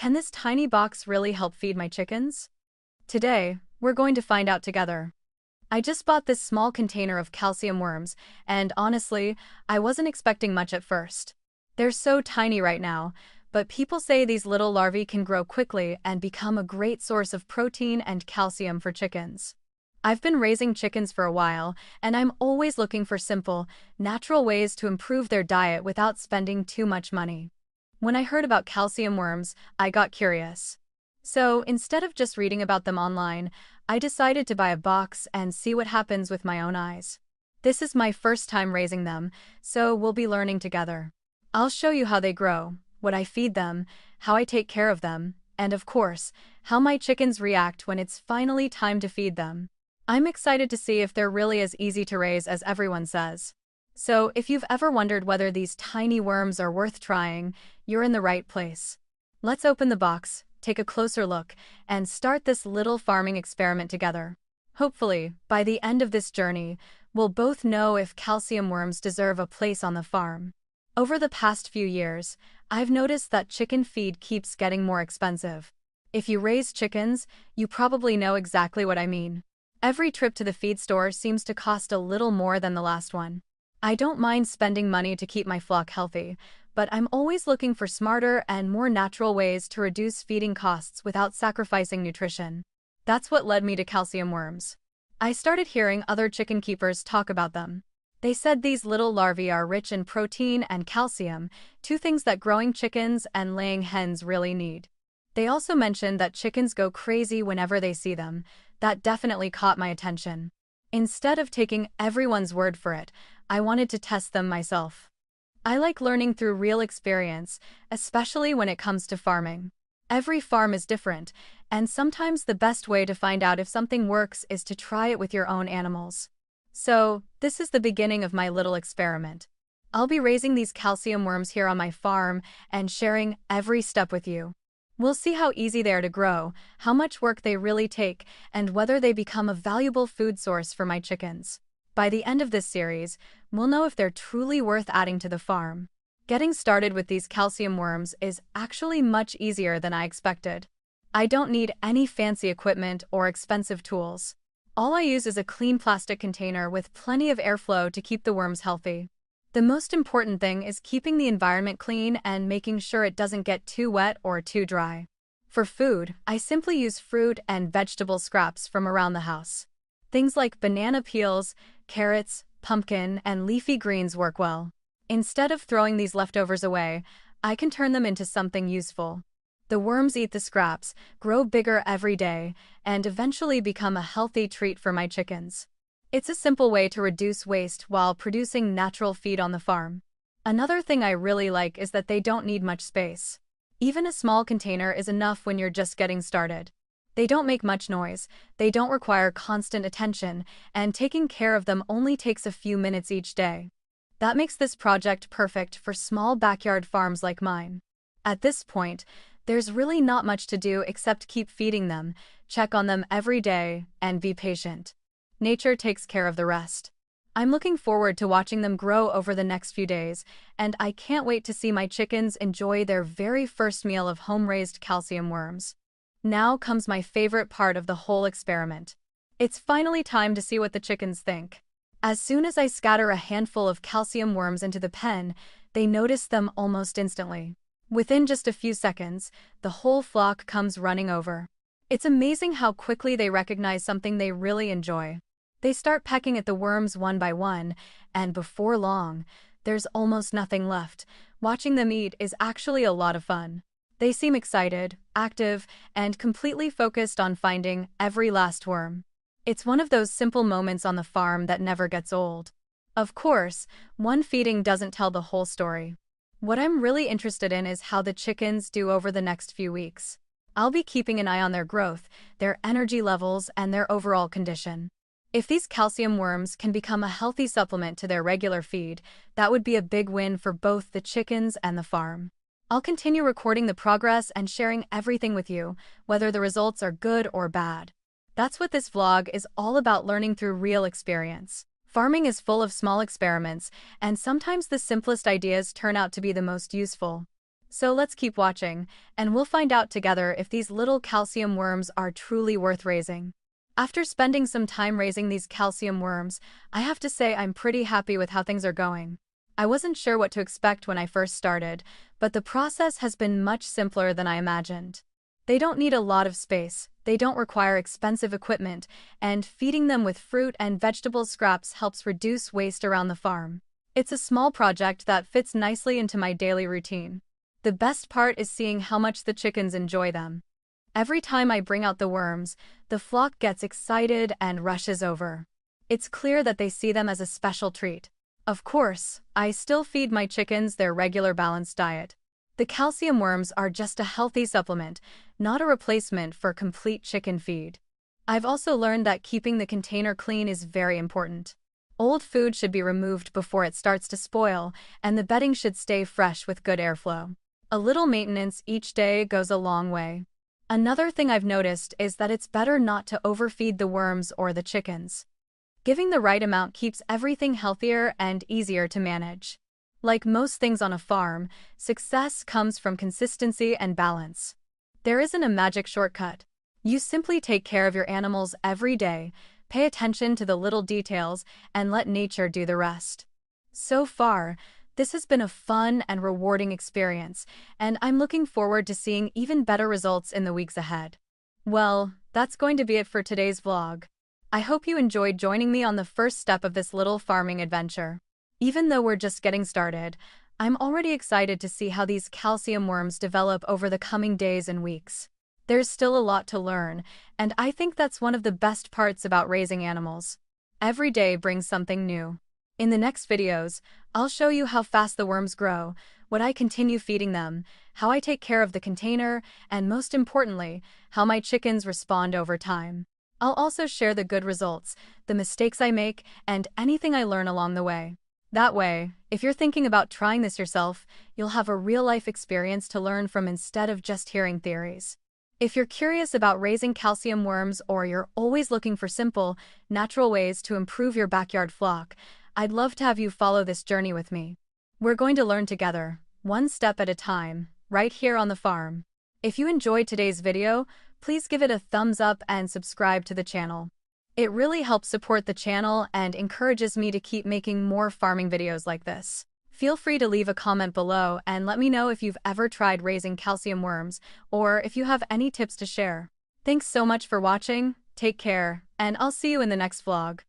can this tiny box really help feed my chickens? Today, we're going to find out together. I just bought this small container of calcium worms, and honestly, I wasn't expecting much at first. They're so tiny right now, but people say these little larvae can grow quickly and become a great source of protein and calcium for chickens. I've been raising chickens for a while, and I'm always looking for simple, natural ways to improve their diet without spending too much money. When I heard about calcium worms, I got curious. So, instead of just reading about them online, I decided to buy a box and see what happens with my own eyes. This is my first time raising them, so we'll be learning together. I'll show you how they grow, what I feed them, how I take care of them, and of course, how my chickens react when it's finally time to feed them. I'm excited to see if they're really as easy to raise as everyone says. So, if you've ever wondered whether these tiny worms are worth trying, you're in the right place. Let's open the box, take a closer look, and start this little farming experiment together. Hopefully, by the end of this journey, we'll both know if calcium worms deserve a place on the farm. Over the past few years, I've noticed that chicken feed keeps getting more expensive. If you raise chickens, you probably know exactly what I mean. Every trip to the feed store seems to cost a little more than the last one. I don't mind spending money to keep my flock healthy, but I'm always looking for smarter and more natural ways to reduce feeding costs without sacrificing nutrition. That's what led me to calcium worms. I started hearing other chicken keepers talk about them. They said these little larvae are rich in protein and calcium, two things that growing chickens and laying hens really need. They also mentioned that chickens go crazy whenever they see them. That definitely caught my attention. Instead of taking everyone's word for it, I wanted to test them myself. I like learning through real experience, especially when it comes to farming. Every farm is different, and sometimes the best way to find out if something works is to try it with your own animals. So, this is the beginning of my little experiment. I'll be raising these calcium worms here on my farm and sharing every step with you. We'll see how easy they are to grow, how much work they really take, and whether they become a valuable food source for my chickens. By the end of this series, we'll know if they're truly worth adding to the farm. Getting started with these calcium worms is actually much easier than I expected. I don't need any fancy equipment or expensive tools. All I use is a clean plastic container with plenty of airflow to keep the worms healthy. The most important thing is keeping the environment clean and making sure it doesn't get too wet or too dry. For food, I simply use fruit and vegetable scraps from around the house. Things like banana peels, carrots, pumpkin, and leafy greens work well. Instead of throwing these leftovers away, I can turn them into something useful. The worms eat the scraps, grow bigger every day, and eventually become a healthy treat for my chickens. It's a simple way to reduce waste while producing natural feed on the farm. Another thing I really like is that they don't need much space. Even a small container is enough when you're just getting started. They don't make much noise, they don't require constant attention, and taking care of them only takes a few minutes each day. That makes this project perfect for small backyard farms like mine. At this point, there's really not much to do except keep feeding them, check on them every day, and be patient. Nature takes care of the rest. I'm looking forward to watching them grow over the next few days, and I can't wait to see my chickens enjoy their very first meal of home-raised calcium worms. Now comes my favorite part of the whole experiment. It's finally time to see what the chickens think. As soon as I scatter a handful of calcium worms into the pen, they notice them almost instantly. Within just a few seconds, the whole flock comes running over. It's amazing how quickly they recognize something they really enjoy. They start pecking at the worms one by one, and before long, there's almost nothing left. Watching them eat is actually a lot of fun. They seem excited, active, and completely focused on finding every last worm. It's one of those simple moments on the farm that never gets old. Of course, one feeding doesn't tell the whole story. What I'm really interested in is how the chickens do over the next few weeks. I'll be keeping an eye on their growth, their energy levels, and their overall condition. If these calcium worms can become a healthy supplement to their regular feed, that would be a big win for both the chickens and the farm. I'll continue recording the progress and sharing everything with you, whether the results are good or bad. That's what this vlog is all about, learning through real experience. Farming is full of small experiments, and sometimes the simplest ideas turn out to be the most useful. So let's keep watching, and we'll find out together if these little calcium worms are truly worth raising. After spending some time raising these calcium worms, I have to say I'm pretty happy with how things are going. I wasn't sure what to expect when I first started, but the process has been much simpler than I imagined. They don't need a lot of space, they don't require expensive equipment, and feeding them with fruit and vegetable scraps helps reduce waste around the farm. It's a small project that fits nicely into my daily routine. The best part is seeing how much the chickens enjoy them. Every time I bring out the worms, the flock gets excited and rushes over. It's clear that they see them as a special treat. Of course, I still feed my chickens their regular balanced diet. The calcium worms are just a healthy supplement, not a replacement for complete chicken feed. I've also learned that keeping the container clean is very important. Old food should be removed before it starts to spoil, and the bedding should stay fresh with good airflow. A little maintenance each day goes a long way. Another thing I've noticed is that it's better not to overfeed the worms or the chickens. Giving the right amount keeps everything healthier and easier to manage. Like most things on a farm, success comes from consistency and balance. There isn't a magic shortcut. You simply take care of your animals every day, pay attention to the little details, and let nature do the rest. So far, this has been a fun and rewarding experience, and I'm looking forward to seeing even better results in the weeks ahead. Well, that's going to be it for today's vlog. I hope you enjoyed joining me on the first step of this little farming adventure. Even though we're just getting started, I'm already excited to see how these calcium worms develop over the coming days and weeks. There's still a lot to learn, and I think that's one of the best parts about raising animals. Every day brings something new. In the next videos, I'll show you how fast the worms grow, what I continue feeding them, how I take care of the container, and most importantly, how my chickens respond over time. I'll also share the good results, the mistakes I make, and anything I learn along the way. That way, if you're thinking about trying this yourself, you'll have a real-life experience to learn from instead of just hearing theories. If you're curious about raising calcium worms or you're always looking for simple, natural ways to improve your backyard flock, I'd love to have you follow this journey with me. We're going to learn together, one step at a time, right here on the farm. If you enjoyed today's video, please give it a thumbs up and subscribe to the channel. It really helps support the channel and encourages me to keep making more farming videos like this. Feel free to leave a comment below and let me know if you've ever tried raising calcium worms or if you have any tips to share. Thanks so much for watching, take care, and I'll see you in the next vlog.